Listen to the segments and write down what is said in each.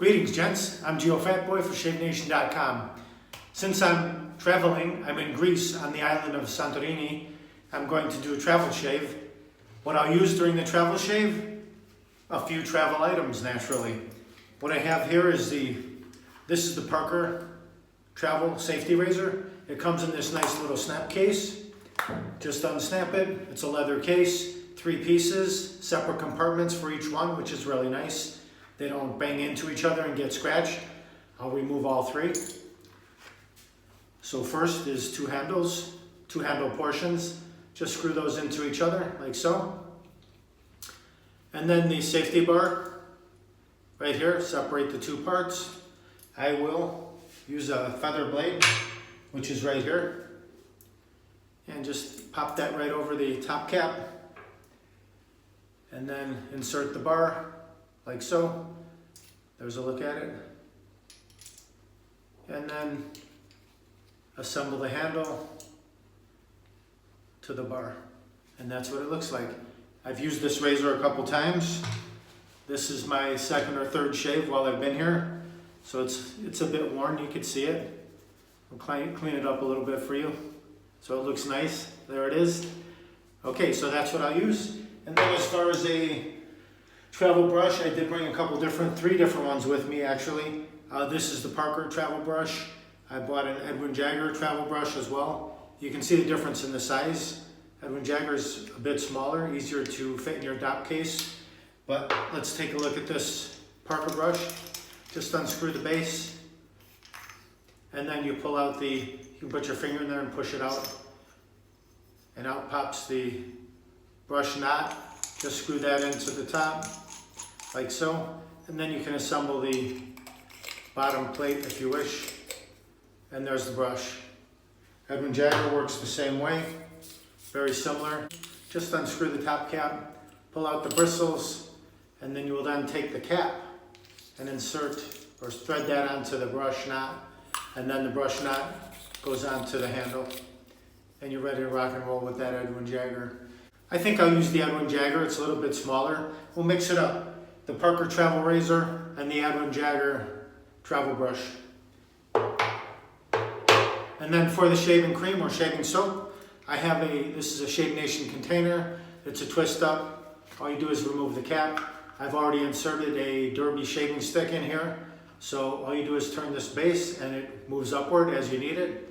Greetings, gents. I'm Geofatboy for ShaveNation.com. Since I'm traveling, I'm in Greece on the island of Santorini. I'm going to do a travel shave. What I'll use during the travel shave? A few travel items, naturally. What I have here is this is the Parker Travel Safety Razor. It comes in this nice little snap case. Just unsnap it. It's a leather case, 3 pieces, separate compartments for each one, which is really nice. They don't bang into each other and get scratched. I'll remove all 3. So first is 2 handles, 2 handle portions. Just screw those into each other like so. And then the safety bar right here, separate the 2 parts. I will use a feather blade, which is right here, and just pop that right over the top cap. And then insert the bar like so. There's a look at it. And then assemble the handle to the bar. And that's what it looks like. I've used this razor a couple times. This is my 2nd or 3rd shave while I've been here. So it's a bit worn, you can see it. I'll clean it up a little bit for you. So it looks nice. There it is. Okay, so that's what I'll use. And then as far as a travel brush, I did bring a couple 3 different ones with me actually. This is the Parker Travel Brush. I bought an Edwin Jagger Travel Brush as well. You can see the difference in the size. Edwin Jagger is a bit smaller, easier to fit in your dock case. But let's take a look at this Parker brush. Just unscrew the base, and then you pull out you can put your finger in there and push it out. And out pops the brush knot. Just screw that into the top, like so. And then you can assemble the bottom plate if you wish. And there's the brush. Edwin Jagger works the same way, very similar. Just unscrew the top cap, pull out the bristles, and then you will then take the cap and insert or thread that onto the brush knot. And then the brush knot goes onto the handle. And you're ready to rock and roll with that Edwin Jagger. I think I'll use the Edwin Jagger, it's a little bit smaller. We'll mix it up. The Parker Travel Razor and the Edwin Jagger Travel Brush. And then for the shaving cream or shaving soap, I have this is a Shave Nation container. It's a twist up. All you do is remove the cap. I've already inserted a Derby shaving stick in here. So all you do is turn this base and it moves upward as you need it.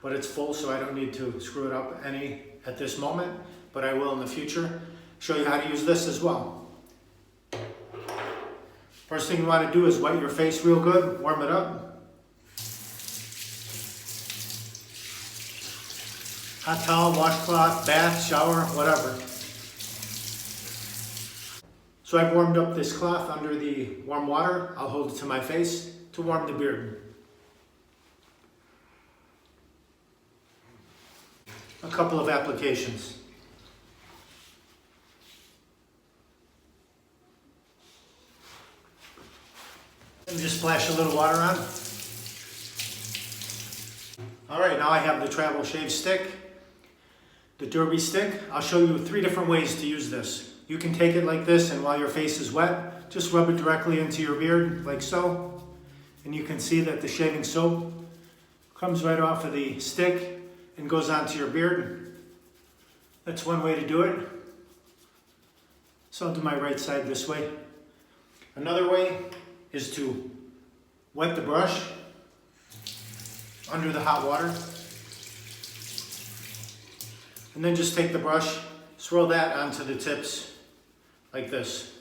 But it's full, so I don't need to screw it up any at this moment. But I will in the future. Show you how to use this as well. First thing you want to do is wet your face real good, warm it up. Hot towel, washcloth, bath, shower, whatever. So I've warmed up this cloth under the warm water. I'll hold it to my face to warm the beard. A couple of applications. And just splash a little water on. All right, now I have the travel shave stick, the Derby stick. I'll show you 3 different ways to use this. You can take it like this, and while your face is wet, just rub it directly into your beard, like so. And you can see that the shaving soap comes right off of the stick and goes onto your beard. That's one way to do it. So I'll do my right side this way. Another way is to wet the brush under the hot water. And then just take the brush, swirl that onto the tips like this.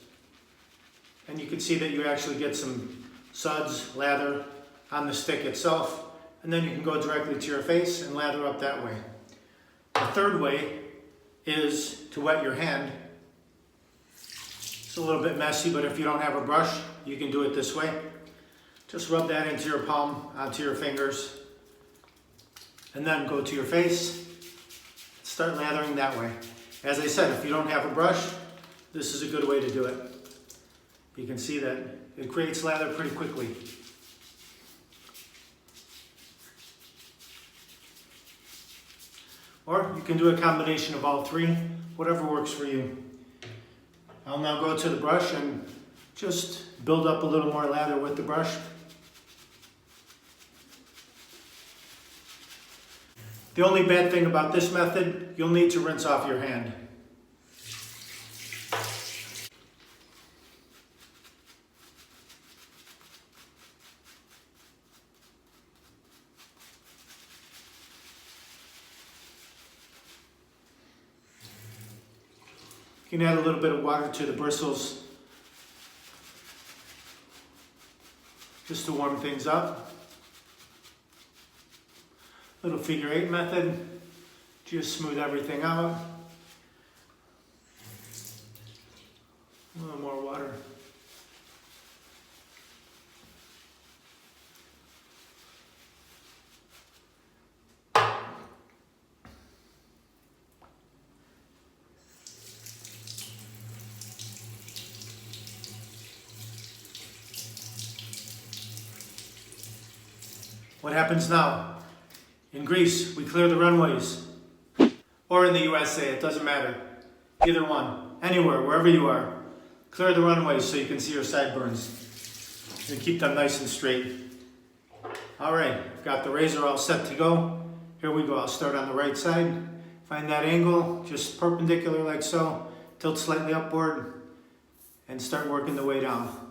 And you can see that you actually get some suds, lather on the stick itself. And then you can go directly to your face and lather up that way. The 3rd way is to wet your hand. It's a little bit messy, but if you don't have a brush, you can do it this way. Just rub that into your palm, onto your fingers, and then go to your face. Start lathering that way. As I said, if you don't have a brush, this is a good way to do it. You can see that it creates lather pretty quickly. Or you can do a combination of all 3, whatever works for you. I'll now go to the brush and Just build up a little more lather with the brush. The only bad thing about this method, you'll need to rinse off your hand. You can add a little bit of water to the bristles just to warm things up. Little figure 8 method, just smooth everything out. A little more water. What happens now? In Greece, we clear the runways. Or in the USA, it doesn't matter. Either one. Anywhere, wherever you are. Clear the runways so you can see your sideburns. And keep them nice and straight. Alright, got the razor all set to go. Here we go. I'll start on the right side. Find that angle, just perpendicular like so. Tilt slightly upward. And start working the way down.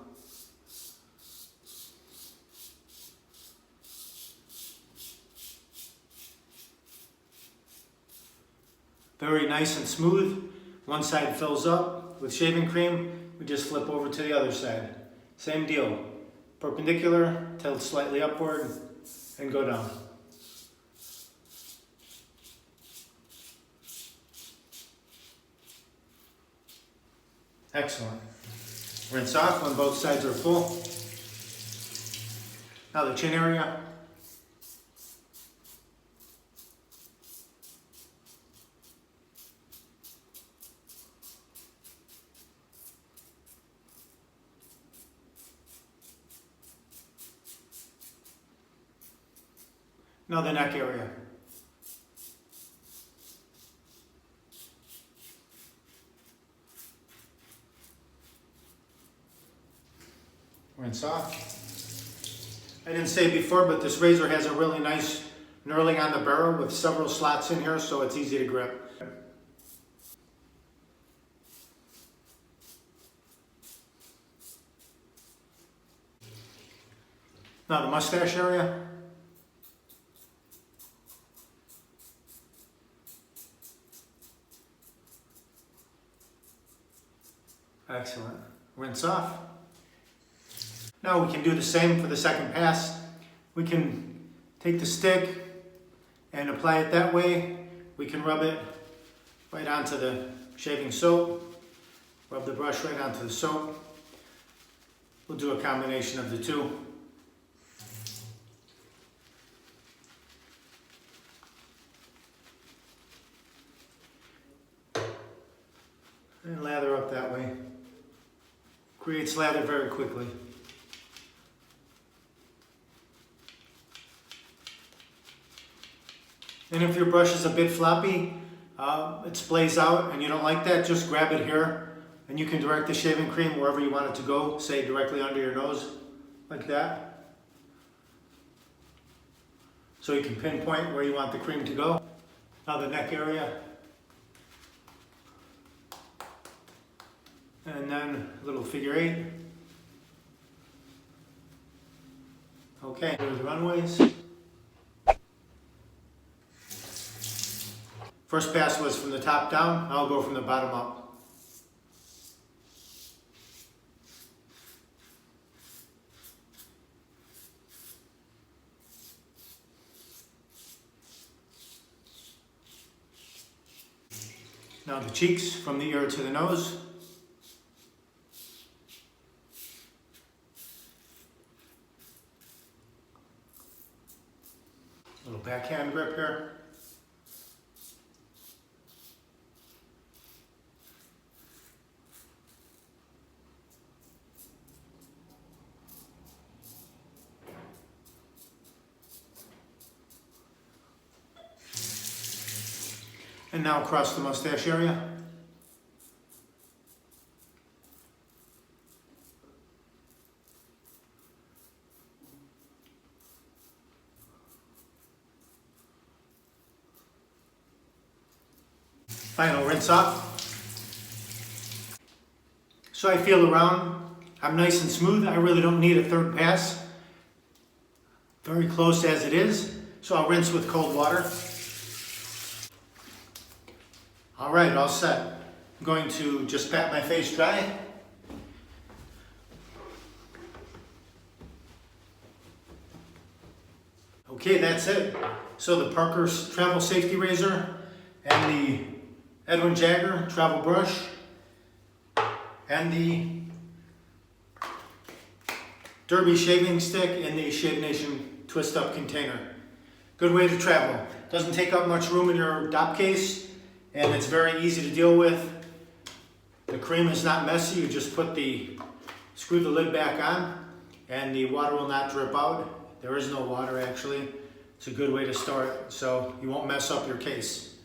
Very nice and smooth. One side fills up with shaving cream. We just flip over to the other side. Same deal. Perpendicular, tilt slightly upward, and go down. Excellent. Rinse off when both sides are full. Now the chin area. Now the neck area. Rinse off. I didn't say it before, but this razor has a really nice knurling on the barrel with several slots in here, so it's easy to grip. Now the mustache area. Excellent. Rinse off. Now we can do the same for the second pass. We can take the stick and apply it that way. We can rub it right onto the shaving soap. Rub the brush right onto the soap. We'll do a combination of the two. And lather up that way. Creates lather very quickly. And if your brush is a bit floppy, it splays out and you don't like that, just grab it here and you can direct the shaving cream wherever you want it to go, say directly under your nose, like that. So you can pinpoint where you want the cream to go. Now the neck area. And then a little figure 8. Okay, here's the runways. First pass was from the top down, I'll go from the bottom up. Now the cheeks, from the ear to the nose. Little backhand grip here. And now across the mustache area. Final rinse off. So I feel around, I'm nice and smooth. I really don't need a third pass. Very close as it is. So I'll rinse with cold water. All right, all set. I'm going to just pat my face dry. Okay, that's it. So the Parker's Travel Safety Razor and the Edwin Jagger Travel Brush and the Derby Shaving Stick in the Shave Nation Twist Up container. Good way to travel. Doesn't take up much room in your dop case, and it's very easy to deal with. The cream is not messy. You just screw the lid back on, and the water will not drip out. There is no water actually. It's a good way to store it, so you won't mess up your case.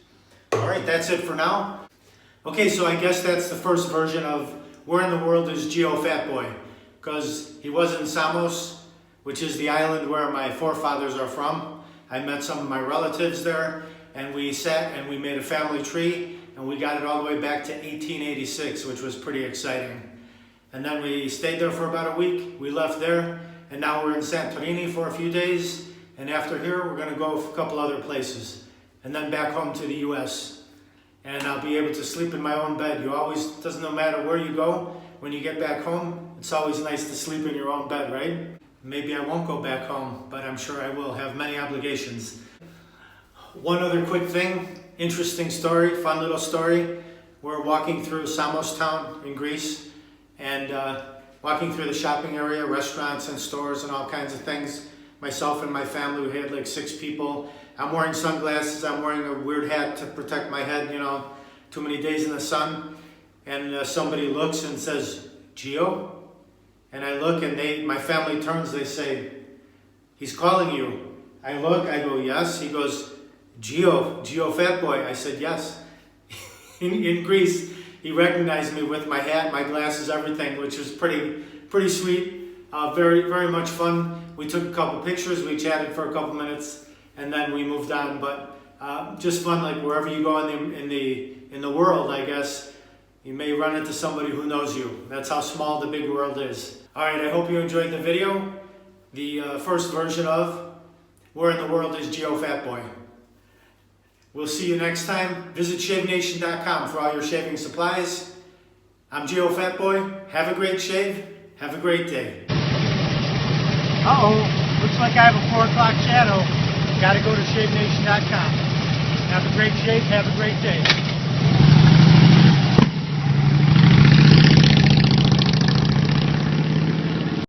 All right, that's it for now. Okay, so I guess that's the first version of Where in the World is Geofatboy? Because he was in Samos, which is the island where my forefathers are from. I met some of my relatives there, and we sat and we made a family tree, and we got it all the way back to 1886, which was pretty exciting. And then we stayed there for about a week. We left there, and now we're in Santorini for a few days. And after here, we're gonna go a couple other places, and then back home to the US. And I'll be able to sleep in my own bed. Doesn't no matter where you go, when you get back home, it's always nice to sleep in your own bed, right? Maybe I won't go back home, but I'm sure I will have many obligations. One other quick thing, interesting story, fun little story. We're walking through Samos town in Greece, and walking through the shopping area, restaurants and stores and all kinds of things. Myself and my family, we had like 6 people. I'm wearing sunglasses, I'm wearing a weird hat to protect my head, too many days in the sun. And somebody looks and says, Geo? And I look and my family turns, they say, he's calling you. I look, I go, yes. He goes, Geofatboy. I said, yes. in Greece, he recognized me with my hat, my glasses, everything, which was pretty sweet. Very, very much fun. We took a couple pictures, we chatted for a couple minutes, and then we moved on. But just fun, like wherever you go in the world, I guess, you may run into somebody who knows you. That's how small the big world is. All right, I hope you enjoyed the video. The first version of Where in the World is Geofatboy? We'll see you next time. Visit shavenation.com for all your shaving supplies. I'm Geofatboy. Have a great shave. Have a great day. Uh-oh, looks like I have a 4 o'clock shadow. Gotta go to shavenation.com. Have a great shave. Have a great day.